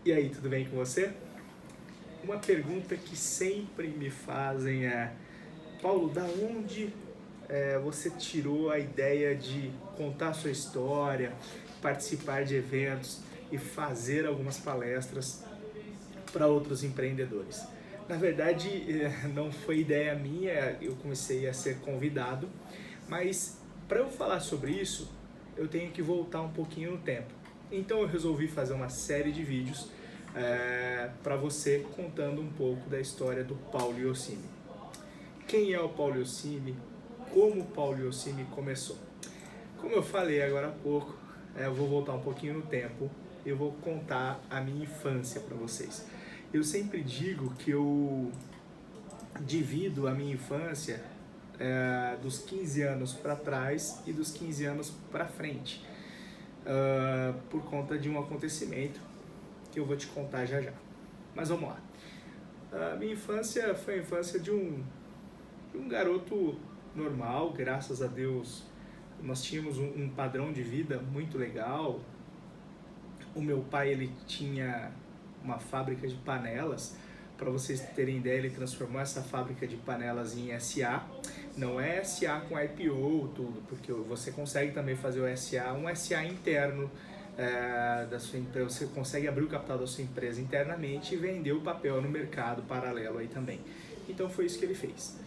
E aí, tudo bem com você? Uma pergunta que sempre me fazem é: Paulo, da onde você tirou a ideia de contar sua história, participar de eventos e fazer algumas palestras para outros empreendedores? Na verdade, não foi ideia minha, eu comecei a ser convidado, mas para eu falar sobre isso, eu tenho que voltar um pouquinho no tempo. Então eu resolvi fazer uma série de vídeos para você contando um pouco da história do Paulo Yossimi. Quem é o Paulo Yossimi? Como o Paulo Yossimi começou? Como eu falei agora há pouco, eu vou voltar um pouquinho no tempo e eu vou contar a minha infância para vocês. Eu sempre digo que eu divido a minha infância dos 15 anos para trás e dos 15 anos para frente, por conta de um acontecimento que eu vou te contar já já. Mas vamos lá. A minha infância foi a infância de um garoto normal, graças a Deus. Nós tínhamos um padrão de vida muito legal. O meu pai, ele tinha uma fábrica de panelas. Para vocês terem ideia, ele transformou essa fábrica de panelas em SA. Não é SA com IPO, tudo, porque você consegue também fazer o SA, um SA interno da sua empresa. Você consegue abrir o capital da sua empresa internamente e vender o papel no mercado paralelo aí também. Então foi isso que ele fez.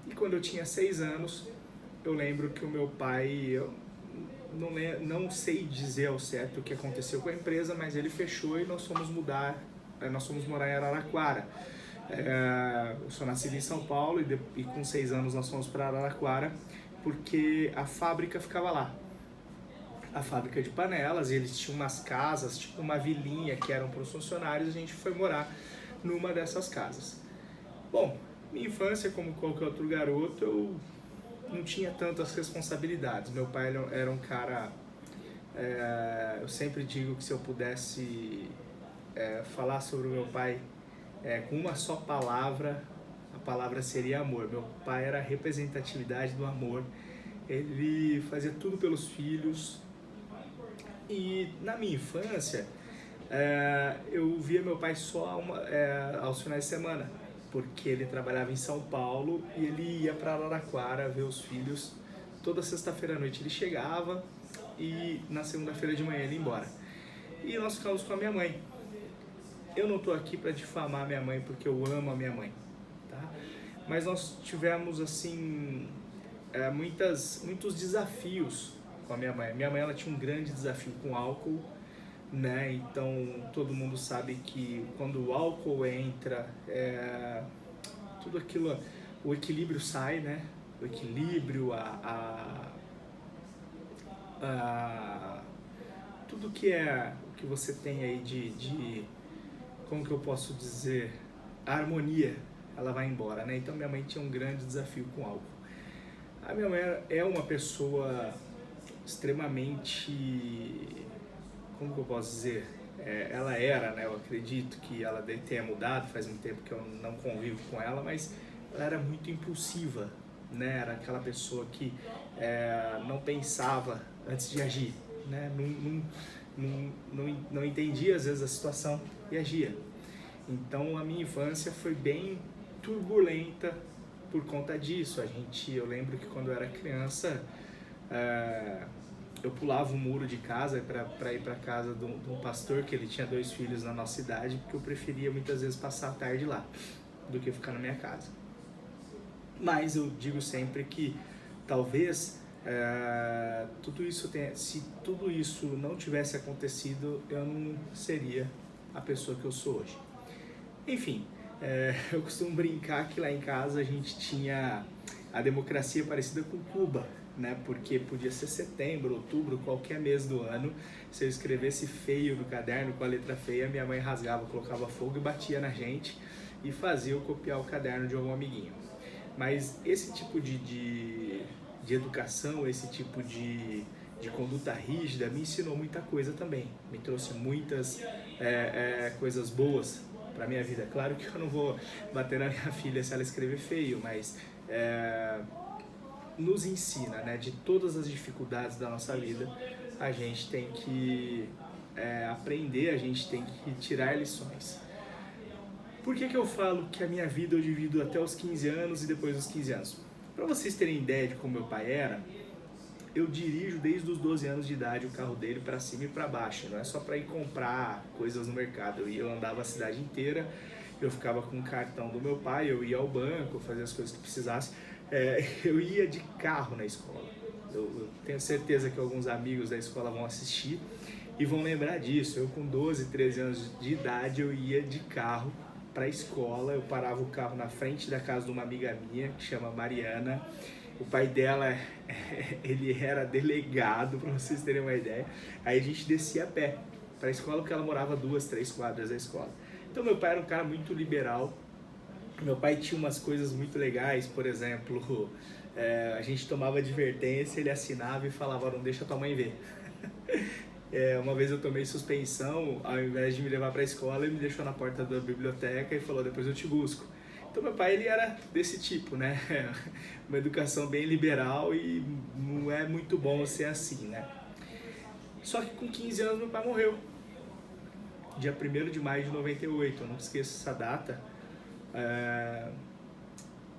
E quando eu tinha 6 anos, eu lembro que o meu pai, eu não sei dizer ao certo o que aconteceu com a empresa, mas ele fechou e nós fomos morar em Araraquara. Eu sou nascido em São Paulo e com 6 anos nós fomos para Araraquara porque a fábrica ficava lá. A fábrica de panelas, e eles tinham umas casas, tipo uma vilinha que eram para os funcionários, a gente foi morar numa dessas casas. Bom, minha infância, como qualquer outro garoto, eu não tinha tantas responsabilidades. Meu pai era um cara... eu sempre digo que se eu pudesse falar sobre o meu pai com uma só palavra, a palavra seria amor. Meu pai era a representatividade do amor. Ele fazia tudo pelos filhos. E na minha infância, eu via meu pai só aos finais de semana, porque ele trabalhava em São Paulo e ele ia para Araraquara ver os filhos. Toda sexta-feira à noite ele chegava e na segunda-feira de manhã ele ia embora. E nós ficamos com a minha mãe. Eu não estou aqui para difamar minha mãe porque eu amo a minha mãe, tá? Mas nós tivemos assim muitos desafios com a minha mãe. Minha mãe, ela tinha um grande desafio com álcool, né? Então todo mundo sabe que quando o álcool entra, tudo aquilo, o equilíbrio sai, né? O equilíbrio, tudo que o que você tem aí de como que eu posso dizer, a harmonia, ela vai embora, né? Então minha mãe tinha um grande desafio com álcool. A minha mãe é uma pessoa extremamente, como que eu posso dizer, ela era, né? Eu acredito que ela tenha mudado, faz um tempo que eu não convivo com ela, mas ela era muito impulsiva, né? Era aquela pessoa que não pensava antes de agir, né? Não entendia às vezes a situação e agia. Então a minha infância foi bem turbulenta por conta disso. Eu lembro que quando eu era criança, eu pulava o muro de casa para ir para casa de um pastor, que ele tinha 2 filhos na nossa cidade, porque eu preferia muitas vezes passar a tarde lá do que ficar na minha casa. Mas eu digo sempre que talvez se tudo isso não tivesse acontecido, eu não seria a pessoa que eu sou hoje. Enfim, eu costumo brincar que lá em casa a gente tinha a democracia parecida com Cuba, né? Porque podia ser setembro, outubro, qualquer mês do ano. Se eu escrevesse feio no caderno, com a letra feia, minha mãe rasgava, colocava fogo e batia na gente e fazia eu copiar o caderno de algum amiguinho. Mas esse tipo de educação, esse tipo de conduta rígida me ensinou muita coisa também. Me trouxe muitas coisas boas para minha vida. Claro que eu não vou bater na minha filha se ela escrever feio, mas nos ensina, né, de todas as dificuldades da nossa vida, a gente tem que aprender, a gente tem que tirar lições. Por que eu falo que a minha vida eu divido até os 15 anos e depois dos 15 anos? Para vocês terem ideia de como meu pai era, eu dirijo desde os 12 anos de idade o carro dele para cima e para baixo. Não é só para ir comprar coisas no mercado. Eu andava a cidade inteira, eu ficava com o cartão do meu pai, eu ia ao banco, fazia as coisas que precisasse. Eu ia de carro na escola. Eu tenho certeza que alguns amigos da escola vão assistir e vão lembrar disso. Eu com 12, 13 anos de idade, eu ia de carro para a escola. Eu parava o carro na frente da casa de uma amiga minha, que chama Mariana. O pai dela, ele era delegado, para vocês terem uma ideia. Aí a gente descia a pé para a escola, porque ela morava 2, 3 quadras da escola. Então meu pai era um cara muito liberal. Meu pai tinha umas coisas muito legais, por exemplo, a gente tomava advertência, ele assinava e falava, não deixa tua mãe ver. Uma vez eu tomei suspensão, ao invés de me levar para a escola, ele me deixou na porta da biblioteca e falou, depois eu te busco. Então meu pai, ele era desse tipo, né? Uma educação bem liberal e não é muito bom ser assim, né? Só que com 15 anos meu pai morreu. Dia 1º de maio de 98, eu não esqueço essa data.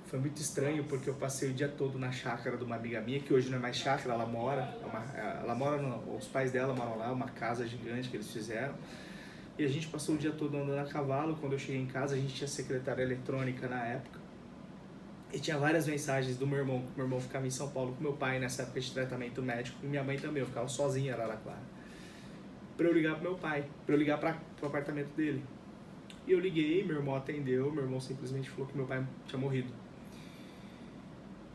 Foi muito estranho porque eu passei o dia todo na chácara de uma amiga minha, que hoje não é mais chácara, ela mora, os pais dela moram lá, uma casa gigante que eles fizeram. E a gente passou o dia todo andando a cavalo. Quando eu cheguei em casa, a gente tinha secretária eletrônica na época. E tinha várias mensagens do meu irmão. Meu irmão ficava em São Paulo com meu pai nessa época de tratamento médico. E minha mãe também, eu ficava sozinha em Araraquara. Pra eu ligar pro meu pai, pra eu ligar pro apartamento dele. E eu liguei, meu irmão atendeu, meu irmão simplesmente falou que meu pai tinha morrido.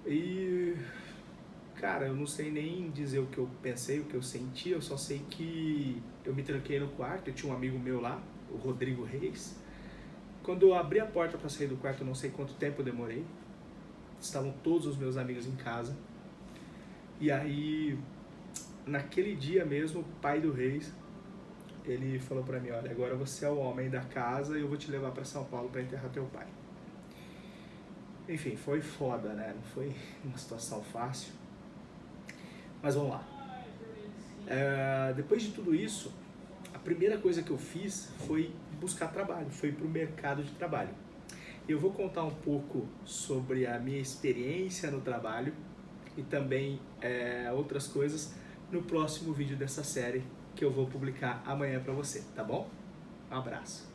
E... cara, eu não sei nem dizer o que eu pensei, o que eu senti, eu só sei que eu me tranquei no quarto, eu tinha um amigo meu lá, o Rodrigo Reis. Quando eu abri a porta para sair do quarto, eu não sei quanto tempo eu demorei, estavam todos os meus amigos em casa. E aí, naquele dia mesmo, o pai do Reis, ele falou para mim, olha, agora você é o homem da casa e eu vou te levar para São Paulo para enterrar teu pai. Enfim, foi foda, né? Não foi uma situação fácil. Mas vamos lá. Depois de tudo isso, a primeira coisa que eu fiz foi buscar trabalho, foi para o mercado de trabalho. Eu vou contar um pouco sobre a minha experiência no trabalho e também outras coisas no próximo vídeo dessa série que eu vou publicar amanhã para você, tá bom? Um abraço.